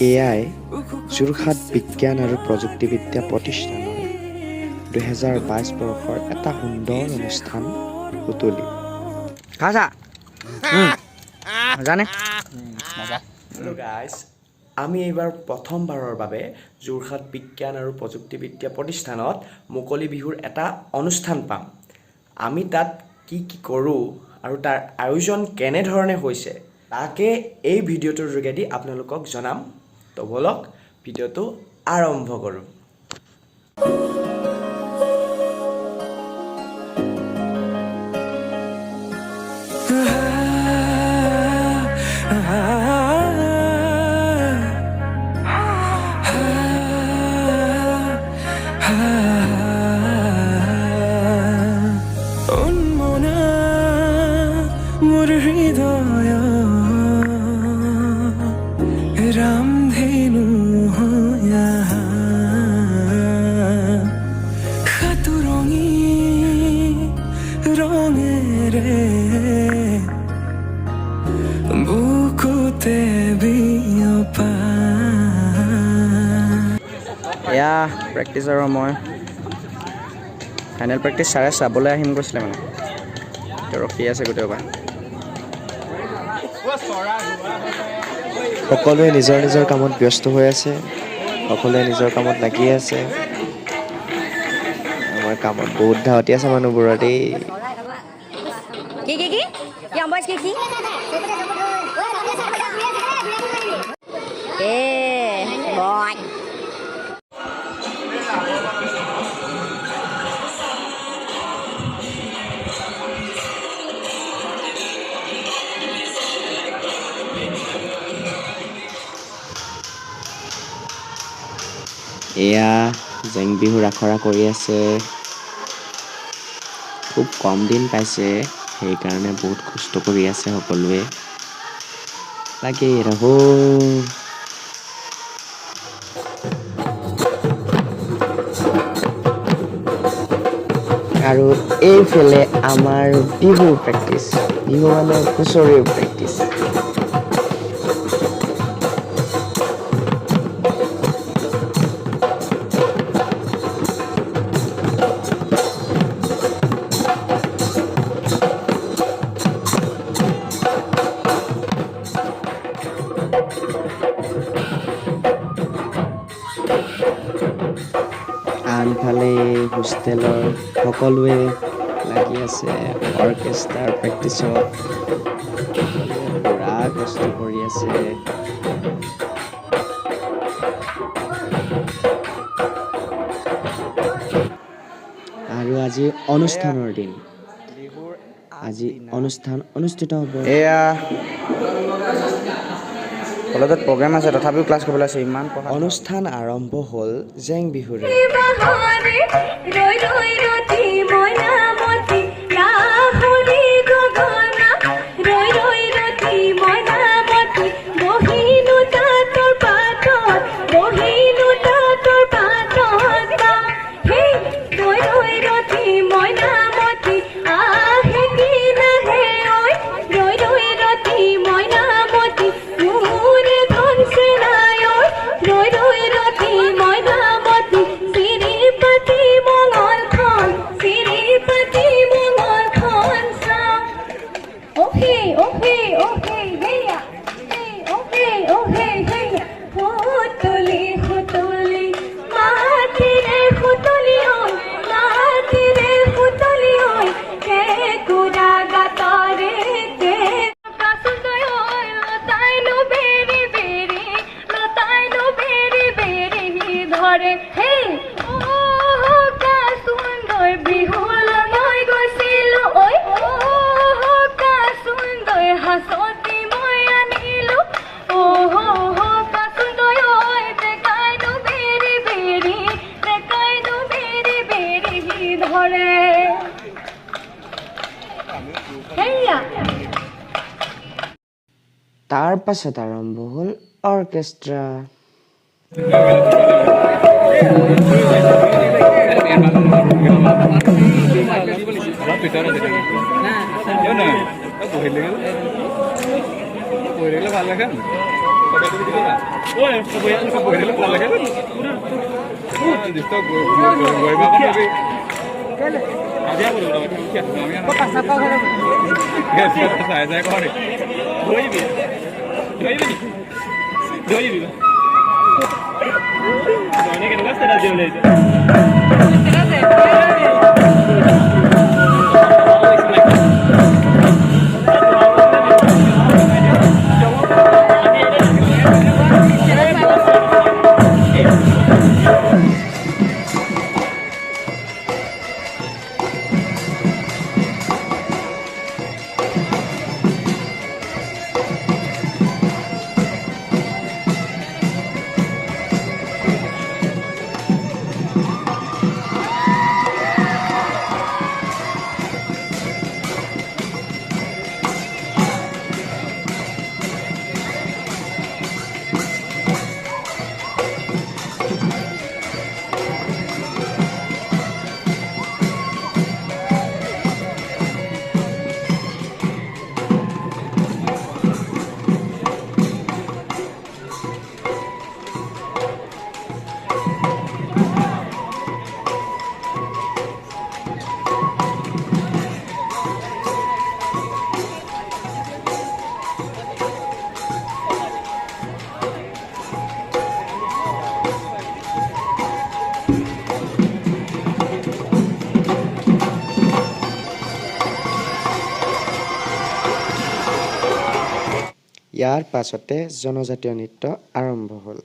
এয়াই যোৰহাট বিজ্ঞান আৰু প্ৰযুক্তিবিদ্যা প্ৰতিষ্ঠানৰ 2022 বৰ্ষৰ এটা সুন্দৰ অনুষ্ঠান সুতুলি হেল্ল' গাইজ, আমি এইবাৰ প্ৰথমবাৰৰ বাবে যোৰহাট বিজ্ঞান আৰু প্ৰযুক্তিবিদ্যা প্ৰতিষ্ঠানত মুকলি বিহুৰ এটা অনুষ্ঠান পাম। আমি তাত কি কি কৰোঁ আৰু তাৰ আয়োজন কেনেধৰণে হৈছে তাকে এই ভিডিঅ'টোৰ যোগেদি আপোনালোকক জনাম। তো বলক ভিডিঅ'টো আৰম্ভ কৰোঁ। এয়া প্ৰেক্টিছৰ সময়। ফাইনেল প্ৰেক্টিছ ছাৰে চাবলৈ আহিম কৈছিলে মানে, ৰখি আছে গোটেইবাৰ। সকলোৱে নিজৰ নিজৰ কামত ব্যস্ত হৈ আছে, সকলোৱে নিজৰ কামত লাগি আছে। আমাৰ কামত বহুত ধাউতি আছে মানুহবোৰৰ দেই। এয়া জেং বিহুৰ আখৰা কৰি আছে। খুব কম দিন পাইছে, সেইকাৰণে বহুত কষ্ট কৰি আছে সকলোৱে। লাগি ৰহো। আৰু এইফালে আমাৰ বিহুৰ প্ৰেক্টিচ, বিহু মানে হুঁচৰিৰ প্ৰেক্টিচ। আনফালে হোষ্টেলৰ সকলোৱে লাগি আছে অৰ্কেষ্ট্ৰাৰ প্ৰেক্টিছত। পুৰা কষ্ট কৰি আছে। আৰু আজি অনুষ্ঠানৰ দিন, আজি অনুষ্ঠান অনুষ্ঠিত হ'ব। এয়া কলেজত প্ৰগ্ৰেম আছে, তথাপিও ক্লাছ কৰিবলৈ আছে। ইমান অনুষ্ঠান আৰম্ভ হ'ল জেং বিহুৰে। তাৰ পাছত আৰম্ভ হ'ল অৰ্কেষ্ট্ৰা। ইয়াৰ পাছতে জনজাতীয় নৃত্য আৰম্ভ হ'ল।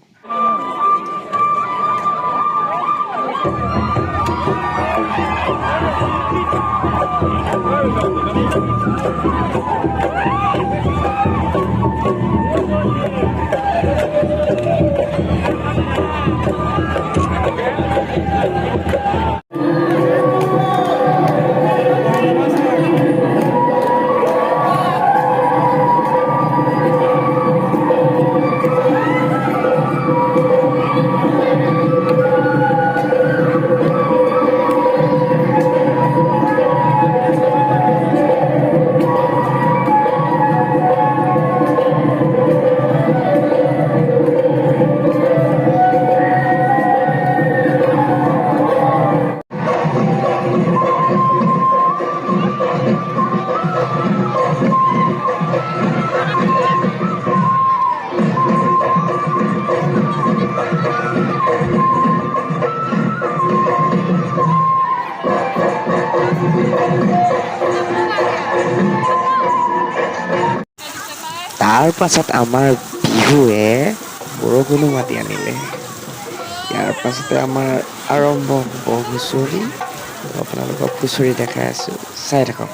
তাৰ পাছত আমাৰ বিহুৱে বৰষুণো মাতি আনিলে। ইয়াৰ পাছতে আমাৰ আৰম্ভ হ'ব হুঁচৰি। আপোনালোকক হুঁচৰি দেখাই আছোঁ, চাই থাকক।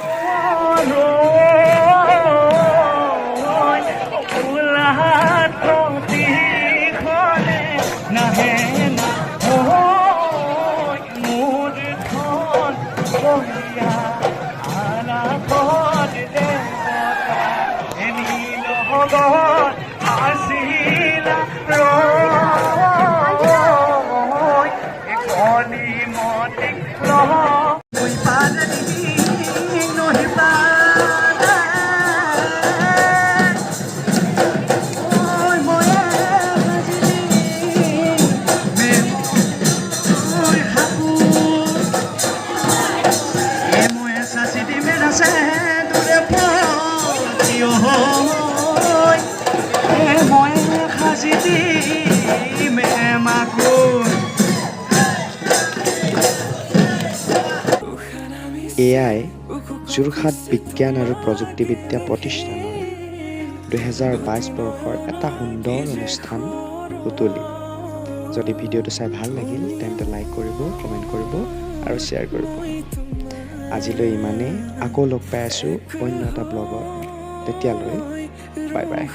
এয়াই যোৰহাট বিজ্ঞান আৰু প্ৰযুক্তিবিদ্যা প্ৰতিষ্ঠানৰ 2022 বৰ্ষৰ এটা সুন্দৰ অনুষ্ঠান সুতুলি। যদি ভিডিঅ'টো চাই ভাল লাগিল তেন্তে লাইক কৰিব, কমেণ্ট কৰিব আৰু শ্বেয়াৰ কৰিব। আজিলৈ ইমানেই, আকৌ লগ পাই আছোঁ অন্য এটা ব্লগত। তেতিয়ালৈ বাই বাই।